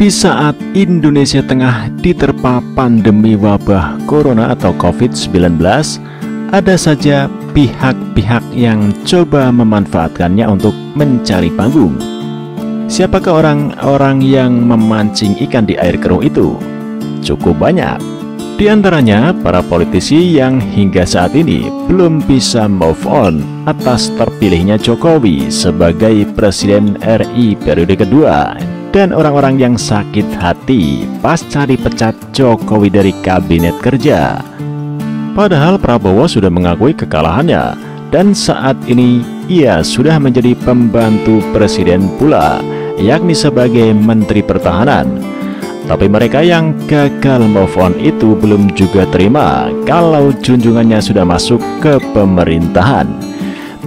Di saat Indonesia tengah diterpa pandemi wabah corona atau COVID-19, ada saja pihak-pihak yang coba memanfaatkannya untuk mencari panggung. Siapakah orang-orang yang memancing ikan di air keruh itu? Cukup banyak. Di antaranya para politisi yang hingga saat ini belum bisa move on atas terpilihnya Jokowi sebagai Presiden RI periode kedua, dan orang-orang yang sakit hati pasca dipecat Jokowi dari kabinet kerja. Padahal Prabowo sudah mengakui kekalahannya, dan saat ini ia sudah menjadi pembantu presiden pula, yakni sebagai Menteri Pertahanan. Tapi mereka yang gagal move on itu belum juga terima kalau junjungannya sudah masuk ke pemerintahan.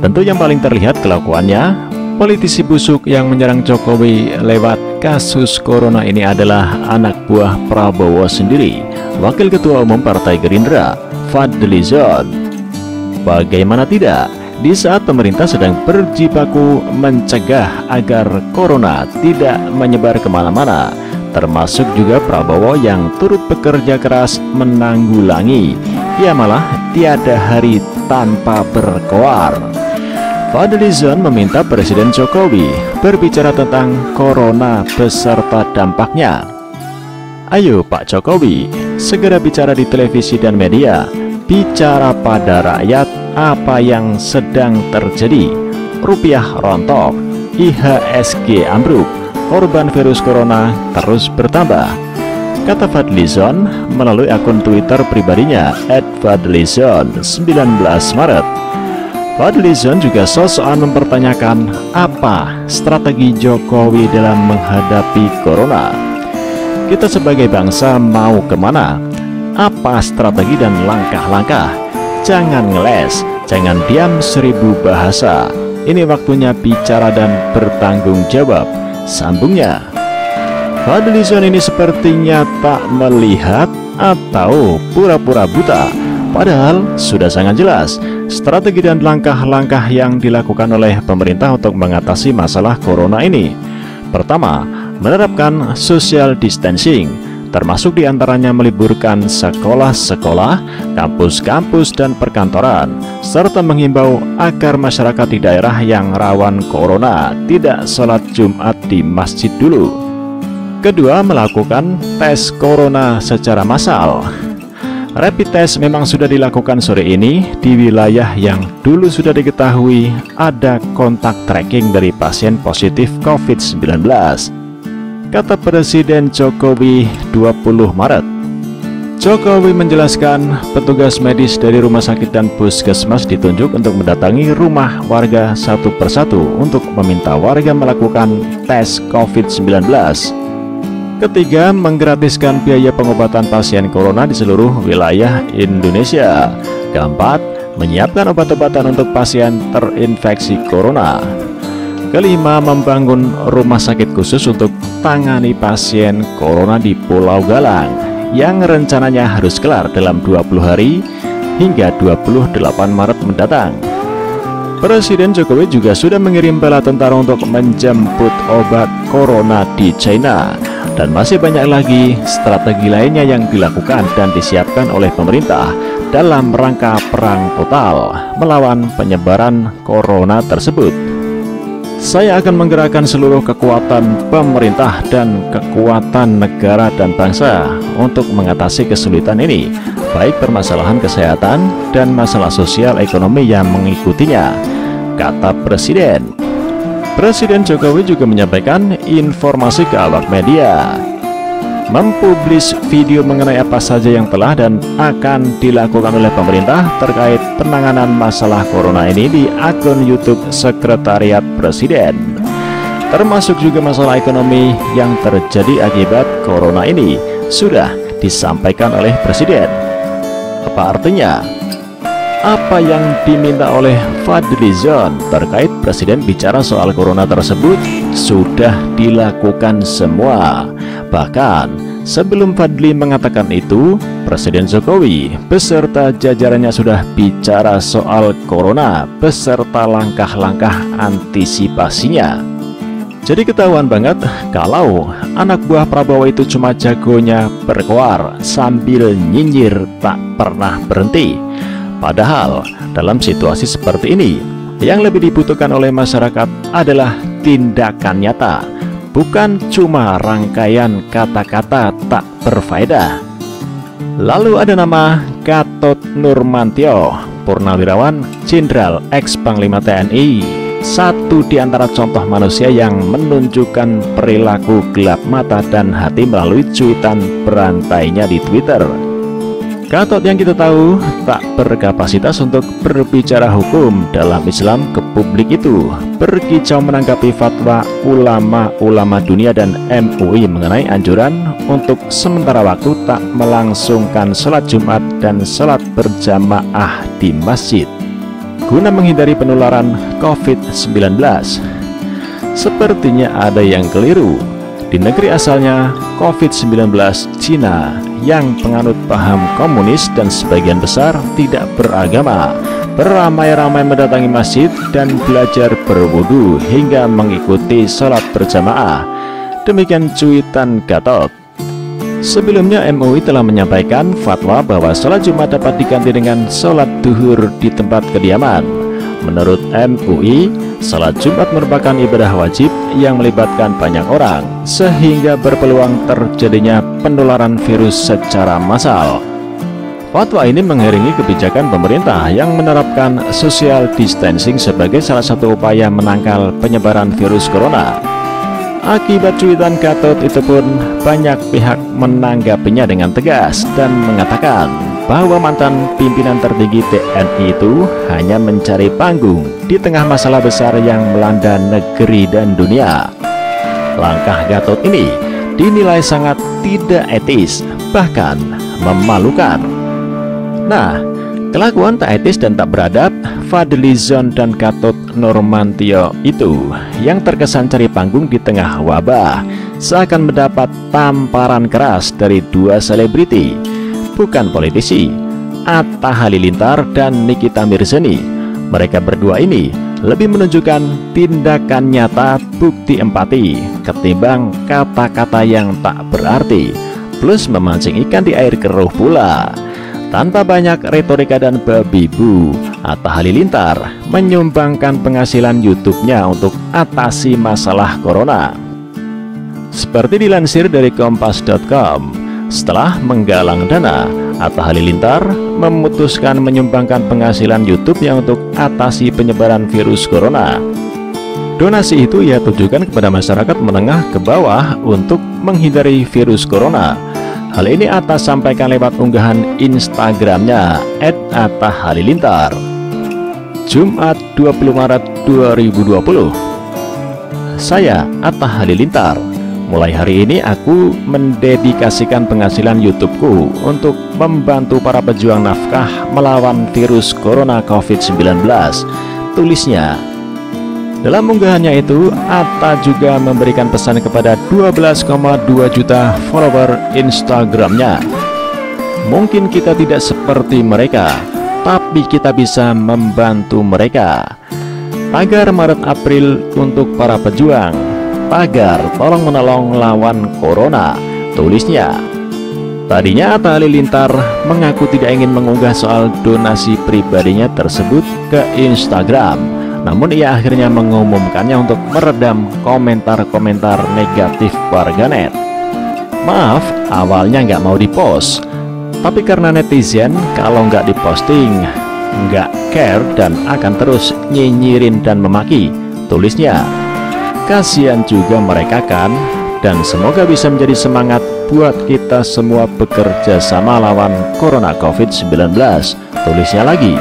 Tentu yang paling terlihat kelakuannya politisi busuk yang menyerang Jokowi lewat kasus corona ini adalah anak buah Prabowo sendiri, Wakil Ketua Umum Partai Gerindra, Fadly Zon. Bagaimana tidak, di saat pemerintah sedang berjibaku mencegah agar corona tidak menyebar kemana-mana, termasuk juga Prabowo yang turut bekerja keras menanggulangi, ia malah tiada hari tanpa berkoar. Fadly Zon meminta Presiden Jokowi berbicara tentang corona beserta dampaknya. Ayo Pak Jokowi, segera bicara di televisi dan media, bicara pada rakyat apa yang sedang terjadi. Rupiah rontok, IHSG ambruk, korban virus corona terus bertambah, kata Fadly Zon melalui akun Twitter pribadinya @fadlyzon 19 Maret. Fadly Zon juga sosokan mempertanyakan apa strategi Jokowi dalam menghadapi corona. Kita sebagai bangsa mau kemana? Apa strategi dan langkah-langkah? Jangan ngeles, jangan diam 1000 bahasa. Ini waktunya bicara dan bertanggung jawab, sambungnya. Fadly Zon ini sepertinya tak melihat atau pura-pura buta, padahal sudah sangat jelas strategi dan langkah-langkah yang dilakukan oleh pemerintah untuk mengatasi masalah corona ini. Pertama, menerapkan social distancing, termasuk diantaranya meliburkan sekolah-sekolah, kampus-kampus, dan perkantoran, serta menghimbau agar masyarakat di daerah yang rawan corona tidak sholat Jumat di masjid dulu. Kedua, melakukan tes corona secara massal. Rapid test memang sudah dilakukan sore ini di wilayah yang dulu sudah diketahui ada kontak tracking dari pasien positif COVID-19, kata Presiden Jokowi 20 Maret. Jokowi menjelaskan petugas medis dari rumah sakit dan puskesmas ditunjuk untuk mendatangi rumah warga satu persatu untuk meminta warga melakukan tes COVID-19. Ketiga, menggratiskan biaya pengobatan pasien corona di seluruh wilayah Indonesia. Keempat, menyiapkan obat-obatan untuk pasien terinfeksi corona. Kelima, membangun rumah sakit khusus untuk tangani pasien corona di Pulau Galang yang rencananya harus kelar dalam 20 hari hingga 28 Maret mendatang. Presiden Jokowi juga sudah mengirim bala tentara untuk menjemput obat corona di China. Dan masih banyak lagi strategi lainnya yang dilakukan dan disiapkan oleh pemerintah dalam rangka perang total melawan penyebaran corona tersebut. Saya akan menggerakkan seluruh kekuatan pemerintah dan kekuatan negara dan bangsa untuk mengatasi kesulitan ini, baik permasalahan kesehatan dan masalah sosial ekonomi yang mengikutinya, kata Presiden. Presiden Jokowi juga menyampaikan informasi ke awak media, mempublis video mengenai apa saja yang telah dan akan dilakukan oleh pemerintah terkait penanganan masalah corona ini di akun YouTube Sekretariat Presiden, termasuk juga masalah ekonomi yang terjadi akibat corona ini sudah disampaikan oleh Presiden. Apa artinya? Apa yang diminta oleh Fadly Zon terkait Presiden bicara soal corona tersebut sudah dilakukan semua. Bahkan sebelum Fadly mengatakan itu, Presiden Jokowi beserta jajarannya sudah bicara soal corona beserta langkah-langkah antisipasinya. Jadi ketahuan banget kalau anak buah Prabowo itu cuma jagonya berkoar sambil nyinyir tak pernah berhenti. Padahal dalam situasi seperti ini, yang lebih dibutuhkan oleh masyarakat adalah tindakan nyata, bukan cuma rangkaian kata-kata tak berfaedah. Lalu ada nama Gatot Nurmantio, Purnawirawan Jenderal ex-Panglima TNI, satu di antara contoh manusia yang menunjukkan perilaku gelap mata dan hati melalui cuitan berantainya di Twitter. Gatot yang kita tahu tak berkapasitas untuk berbicara hukum dalam Islam ke publik itu berkicau menanggapi fatwa ulama-ulama dunia dan MUI mengenai anjuran untuk sementara waktu tak melangsungkan sholat Jumat dan sholat berjamaah di masjid guna menghindari penularan COVID-19. Sepertinya ada yang keliru. Di negeri asalnya COVID-19 Cina yang penganut paham komunis dan sebagian besar tidak beragama, beramai-ramai mendatangi masjid dan belajar berwudu hingga mengikuti sholat berjamaah. Demikian cuitan Gatot. Sebelumnya MUI telah menyampaikan fatwa bahwa sholat Jumat dapat diganti dengan sholat duhur di tempat kediaman. Menurut MUI, sholat Jumat merupakan ibadah wajib yang melibatkan banyak orang, sehingga berpeluang terjadinya penularan virus secara massal. Fatwa ini mengiringi kebijakan pemerintah yang menerapkan social distancing sebagai salah satu upaya menangkal penyebaran virus corona. Akibat cuitan Gatot itu pun banyak pihak menanggapinya dengan tegas dan mengatakan bahwa mantan pimpinan tertinggi TNI itu hanya mencari panggung di tengah masalah besar yang melanda negeri dan dunia. Langkah Gatot ini dinilai sangat tidak etis, bahkan memalukan. Nah, kelakuan tak etis dan tak beradab Fadlizon dan Gatot Nurmantio itu yang terkesan cari panggung di tengah wabah seakan mendapat tamparan keras dari dua selebriti, bukan politisi, Atta Halilintar dan Nikita Mirzani. Mereka berdua ini lebih menunjukkan tindakan nyata bukti empati ketimbang kata-kata yang tak berarti, plus memancing ikan di air keruh pula. Tanpa banyak retorika dan babi bu, Atta Halilintar menyumbangkan penghasilan YouTube-nya untuk atasi masalah corona. Seperti dilansir dari Kompas.com, setelah menggalang dana, Atta Halilintar memutuskan menyumbangkan penghasilan YouTube-nya untuk atasi penyebaran virus corona. Donasi itu ia tujukan kepada masyarakat menengah ke bawah untuk menghindari virus corona. Hal ini Atta sampaikan lewat unggahan Instagramnya @atta_halilintar, Jumat 20 Maret 2020. Saya Atta Halilintar. Mulai hari ini aku mendedikasikan penghasilan YouTubeku untuk membantu para pejuang nafkah melawan virus corona COVID-19, tulisnya. Dalam unggahannya itu, Atta juga memberikan pesan kepada 12,2 juta follower Instagramnya. Mungkin kita tidak seperti mereka, tapi kita bisa membantu mereka. Tagar Maret-April untuk para pejuang, tagar tolong menolong lawan corona, tulisnya. Tadinya Atta Halilintar mengaku tidak ingin mengunggah soal donasi pribadinya tersebut ke Instagram. Namun ia akhirnya mengumumkannya untuk meredam komentar-komentar negatif warganet. Maaf, awalnya nggak mau dipost, tapi karena netizen kalau nggak diposting nggak care dan akan terus nyinyirin dan memaki, tulisnya. Kasihan juga mereka kan, dan semoga bisa menjadi semangat buat kita semua bekerja sama lawan corona COVID-19, tulisnya lagi.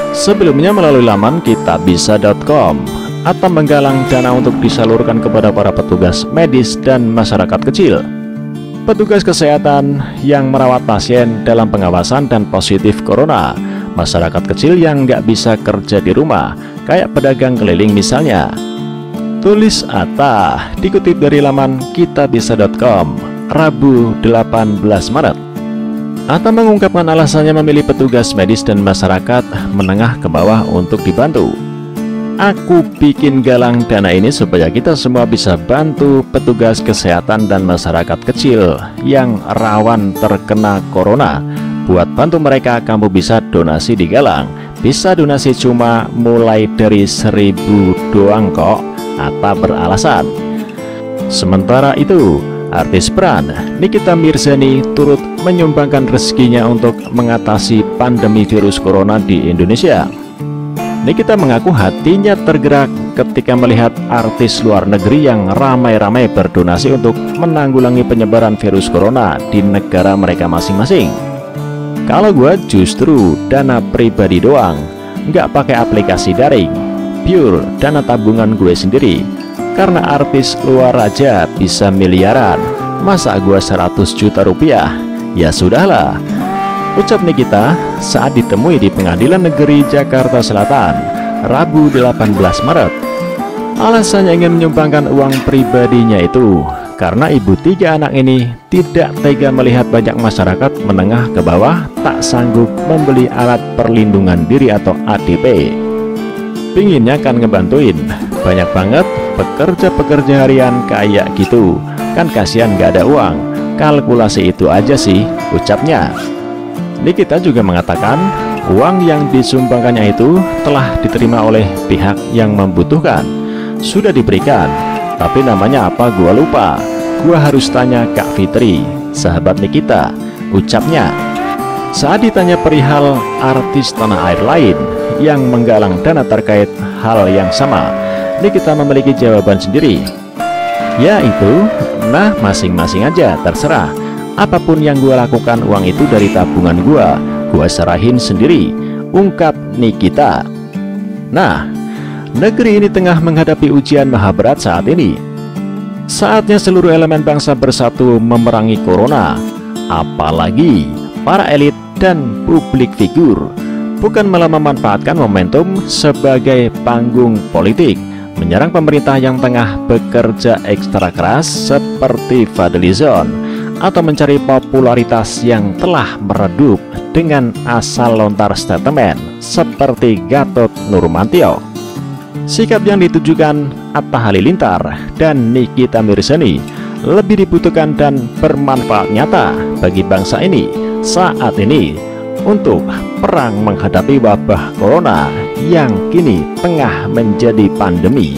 Sebelumnya melalui laman kitabisa.com, Atta menggalang dana untuk disalurkan kepada para petugas medis dan masyarakat kecil, petugas kesehatan yang merawat pasien dalam pengawasan dan positif corona, masyarakat kecil yang nggak bisa kerja di rumah, kayak pedagang keliling misalnya. Tulis Atta, dikutip dari laman kitabisa.com, Rabu 18 Maret. Atta mengungkapkan alasannya memilih petugas medis dan masyarakat menengah ke bawah untuk dibantu. Aku bikin galang dana ini supaya kita semua bisa bantu petugas kesehatan dan masyarakat kecil yang rawan terkena corona. Buat bantu mereka, kamu bisa donasi di Galang. Bisa donasi cuma mulai dari 1.000 doang kok, Atta beralasan. Sementara itu, artis peran Nikita Mirzani turut menyumbangkan rezekinya untuk mengatasi pandemi virus corona di Indonesia. Nikita mengaku hatinya tergerak ketika melihat artis luar negeri yang ramai-ramai berdonasi untuk menanggulangi penyebaran virus corona di negara mereka masing-masing. Kalau gue justru dana pribadi doang, nggak pakai aplikasi daring, pure dana tabungan gue sendiri. Karena artis luar aja bisa miliaran, masa gue 100 juta rupiah? Ya sudahlah, ucap Nikita saat ditemui di Pengadilan Negeri Jakarta Selatan Rabu 18 Maret. Alasannya ingin menyumbangkan uang pribadinya itu karena ibu 3 anak ini tidak tega melihat banyak masyarakat menengah ke bawah tak sanggup membeli alat perlindungan diri atau ADP. Pinginnya kan ngebantuin, banyak banget pekerja-pekerja harian kayak gitu, kan kasihan gak ada uang. Kalkulasi itu aja sih, ucapnya. Nikita juga mengatakan uang yang disumbangkannya itu telah diterima oleh pihak yang membutuhkan. Sudah diberikan, tapi namanya apa gua lupa. Gua harus tanya Kak Fitri, sahabat Nikita, ucapnya. Saat ditanya perihal artis tanah air lain yang menggalang dana terkait hal yang sama, Nikita memiliki jawaban sendiri. Yaitu, nah masing-masing aja, terserah. Apapun yang gue lakukan, uang itu dari tabungan gue serahin sendiri, ungkap Nikita. Nah, negeri ini tengah menghadapi ujian maha berat saat ini. Saatnya seluruh elemen bangsa bersatu memerangi corona. Apalagi para elit dan publik figur bukan malah memanfaatkan momentum sebagai panggung politik, menyerang pemerintah yang tengah bekerja ekstra keras seperti Fadlizon, atau mencari popularitas yang telah meredup dengan asal lontar statement seperti Gatot Nurmantio. Sikap yang ditujukan Atta Halilintar dan Nikita Mirzani lebih dibutuhkan dan bermanfaat nyata bagi bangsa ini saat ini untuk perang menghadapi wabah corona yang kini tengah menjadi pandemi.